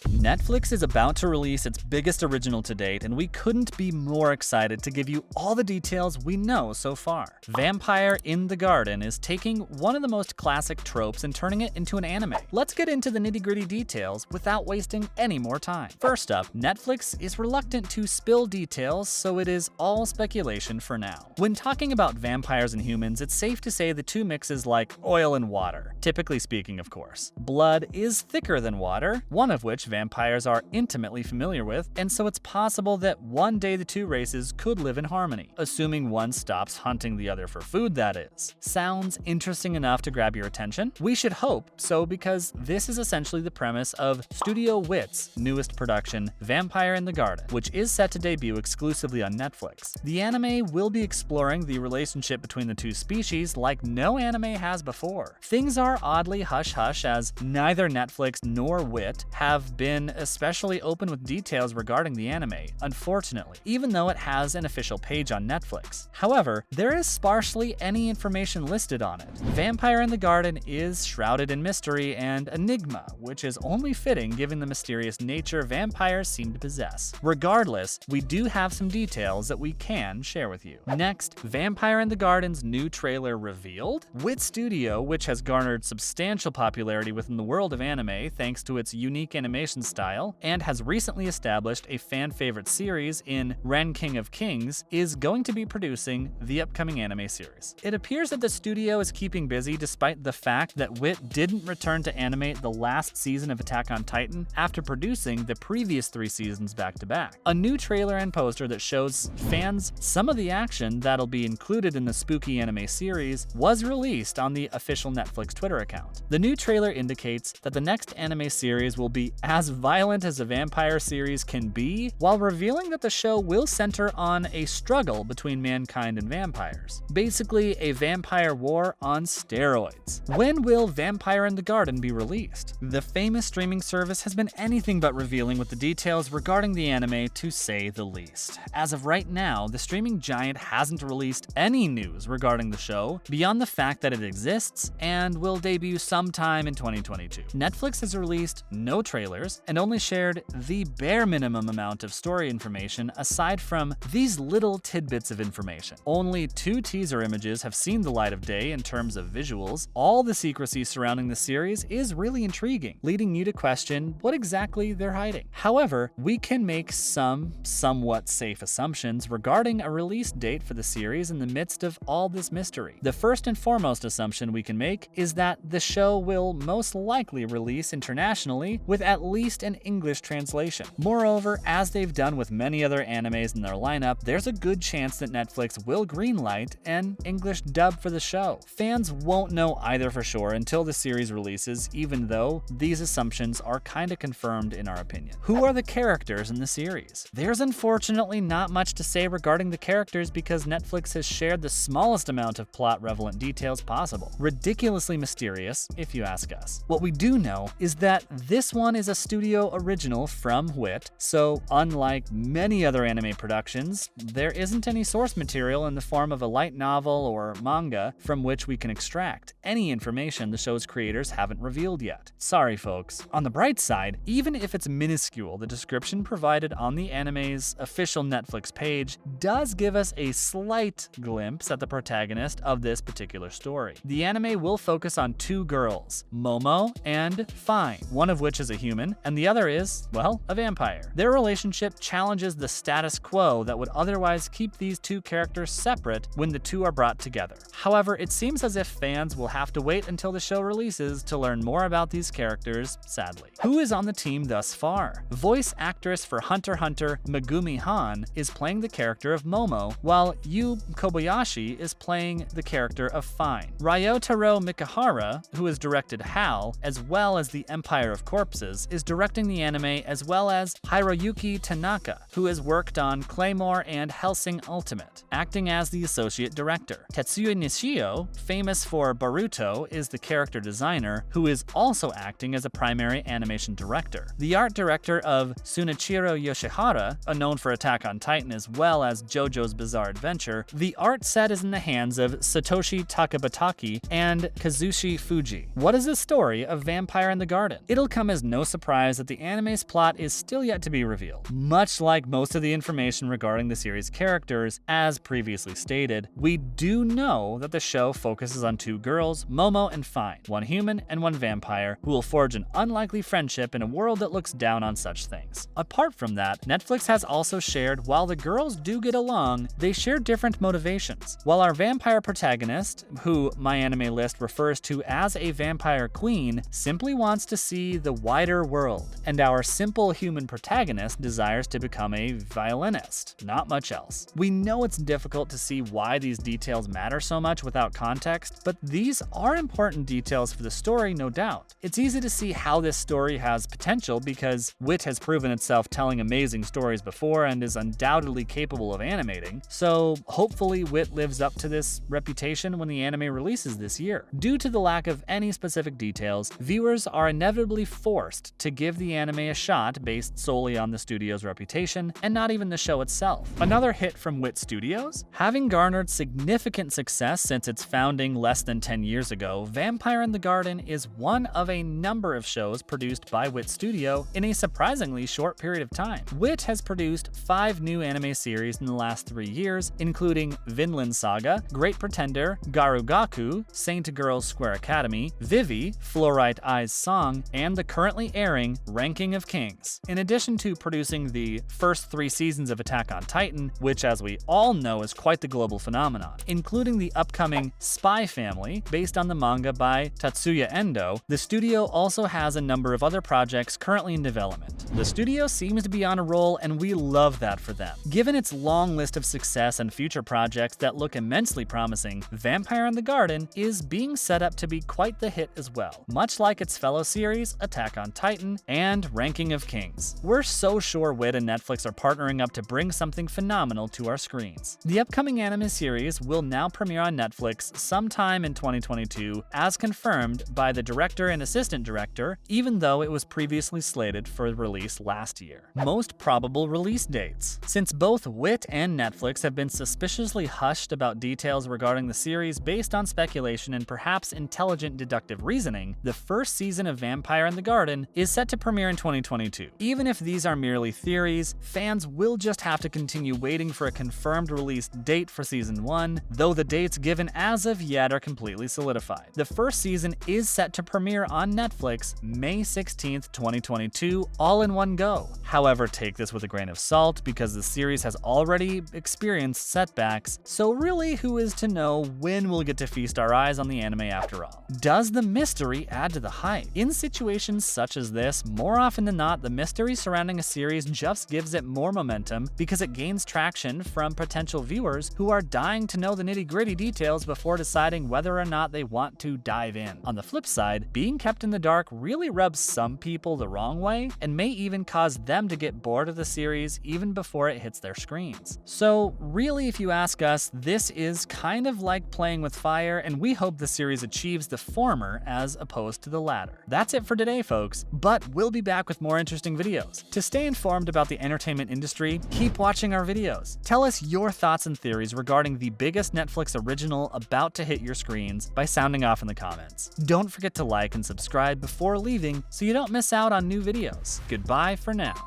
Netflix is about to release its biggest original to date, and we couldn't be more excited to give you all the details we know so far. Vampire in the Garden is taking one of the most classic tropes and turning it into an anime. Let's get into the nitty-gritty details without wasting any more time. First up, Netflix is reluctant to spill details, so it is all speculation for now. When talking about vampires and humans, it's safe to say the two mixes like oil and water, typically speaking, of course. Blood is thicker than water, one of which vampires are intimately familiar with, and so it's possible that one day the two races could live in harmony, assuming one stops hunting the other for food, that is. Sounds interesting enough to grab your attention? We should hope so, because this is essentially the premise of Studio Wit's newest production, Vampire in the Garden, which is set to debut exclusively on Netflix. The anime will be exploring the relationship between the two species like no anime has before. Things are oddly hush-hush, as neither Netflix nor Wit have been especially open with details regarding the anime, unfortunately, even though it has an official page on Netflix. However, there is sparsely any information listed on it. Vampire in the Garden is shrouded in mystery and enigma, which is only fitting given the mysterious nature vampires seem to possess. Regardless, we do have some details that we can share with you. Next, Vampire in the Garden's new trailer revealed? Wit Studio, which has garnered substantial popularity within the world of anime thanks to its unique animation style, and has recently established a fan-favorite series in Ren King of Kings, is going to be producing the upcoming anime series. It appears that the studio is keeping busy despite the fact that Wit didn't return to animate the last season of Attack on Titan after producing the previous 3 seasons back-to-back. A new trailer and poster that shows fans some of the action that'll be included in the spooky anime series was released on the official Netflix Twitter account. The new trailer indicates that the next anime series will be as violent as a vampire series can be, while revealing that the show will center on a struggle between mankind and vampires. Basically, a vampire war on steroids. When will Vampire in the Garden be released? The famous streaming service has been anything but revealing with the details regarding the anime, to say the least. As of right now, the streaming giant hasn't released any news regarding the show, beyond the fact that it exists and will debut sometime in 2022. Netflix has released no trailers and only shared the bare minimum amount of story information aside from these little tidbits of information. Only 2 teaser images have seen the light of day in terms of visuals. All the secrecy surrounding the series is really intriguing, leading you to question what exactly they're hiding. However, we can make some somewhat safe assumptions regarding a release date for the series in the midst of all this mystery. The first and foremost assumption we can make is that the show will most likely release internationally with at least an English translation. Moreover, as they've done with many other animes in their lineup, there's a good chance that Netflix will greenlight an English dub for the show. Fans won't know either for sure until the series releases, even though these assumptions are kinda confirmed in our opinion. Who are the characters in the series? There's unfortunately not much to say regarding the characters because Netflix has shared the smallest amount of plot-relevant details possible. Ridiculously mysterious, if you ask us. What we do know is that this one is a studio original from Wit, so unlike many other anime productions, there isn't any source material in the form of a light novel or manga from which we can extract any information the show's creators haven't revealed yet. Sorry folks. On the bright side, even if it's minuscule, the description provided on the anime's official Netflix page does give us a slight glimpse at the protagonist of this particular story. The anime will focus on 2 girls, Momo and Fine, one of which is a human, and the other is, well, a vampire. Their relationship challenges the status quo that would otherwise keep these 2 characters separate when the 2 are brought together. However, it seems as if fans will have to wait until the show releases to learn more about these characters, sadly. Who is on the team thus far? Voice actress for Hunter x Hunter Megumi Han is playing the character of Momo, while Yu Kobayaashi is playing the character of Fine. Ryotaro Mikahara, who has directed HAL, as well as The Empire of Corpses, is directing the anime, as well as Hiroyuki Tanaka, who has worked on Claymore and Hellsing Ultimate, acting as the associate director. Tetsuya Nishio, famous for Boruto, is the character designer, who is also acting as a primary animation director. The art director of Sunichiro Yoshihara, known for Attack on Titan as well as JoJo's Bizarre Adventure, the art set is in the hands of Satoshi Takabataki and Kazushi Fuji. What is the story of Vampire in the Garden? It'll come as no surprise surprised that the anime's plot is still yet to be revealed. Much like most of the information regarding the series' characters, as previously stated, we do know that the show focuses on two girls, Momo and Fine, one human and one vampire, who will forge an unlikely friendship in a world that looks down on such things. Apart from that, Netflix has also shared while the girls do get along, they share different motivations. While our vampire protagonist, who MyAnimeList refers to as a vampire queen, simply wants to see the wider world, and our simple human protagonist desires to become a violinist. Not much else. We know it's difficult to see why these details matter so much without context, but these are important details for the story, no doubt. It's easy to see how this story has potential because Wit has proven itself telling amazing stories before and is undoubtedly capable of animating, so hopefully Wit lives up to this reputation when the anime releases this year. Due to the lack of any specific details, viewers are inevitably forced to give the anime a shot based solely on the studio's reputation and not even the show itself. Another hit from Wit Studios? Having garnered significant success since its founding less than 10 years ago, Vampire in the Garden is one of a number of shows produced by Wit Studio in a surprisingly short period of time. Wit has produced 5 new anime series in the last 3 years, including Vinland Saga, Great Pretender, Garugaku, Saint Girls Square Academy, Vivi, Fluorite Eye's Song, and the currently airing Ranking of Kings. In addition to producing the first 3 seasons of Attack on Titan, which as we all know is quite the global phenomenon, including the upcoming Spy Family based on the manga by Tatsuya Endo, the studio also has a number of other projects currently in development. The studio seems to be on a roll, and we love that for them. Given its long list of success and future projects that look immensely promising, Vampire in the Garden is being set up to be quite the hit as well, much like its fellow series Attack on Titan and Ranking of Kings. We're so sure Wit and Netflix are partnering up to bring something phenomenal to our screens. The upcoming anime series will now premiere on Netflix sometime in 2022, as confirmed by the director and assistant director, even though it was previously slated for release last year. Most probable release dates. Since both Wit and Netflix have been suspiciously hushed about details regarding the series based on speculation and perhaps intelligent deductive reasoning, the first season of Vampire in the Garden is set to premiere in 2022. Even if these are merely theories, fans will just have to continue waiting for a confirmed release date for season 1, though the dates given as of yet are completely solidified. The first season is set to premiere on Netflix May 16th, 2022, all in one go. However, take this with a grain of salt because the series has already experienced setbacks, so really who is to know when we'll get to feast our eyes on the anime after all? Does the mystery add to the hype? In situations such as this, more often than not, the mystery surrounding a series just gives it more momentum because it gains traction from potential viewers who are dying to know the nitty-gritty details before deciding whether or not they want to dive in. On the flip side, being kept in the dark really rubs some people the wrong way and may even cause them to get bored of the series even before it hits their screens. So really, if you ask us, this is kind of like playing with fire, and we hope the series achieves the former as opposed to the latter. That's it for today, folks, but we'll be back with more interesting videos. To stay informed about the entertainment industry, keep watching our videos. Tell us your thoughts and theories regarding the biggest Netflix original about to hit your screens by sounding off in the comments. Don't forget to like and subscribe before leaving so you don't miss out on new videos. Goodbye for now.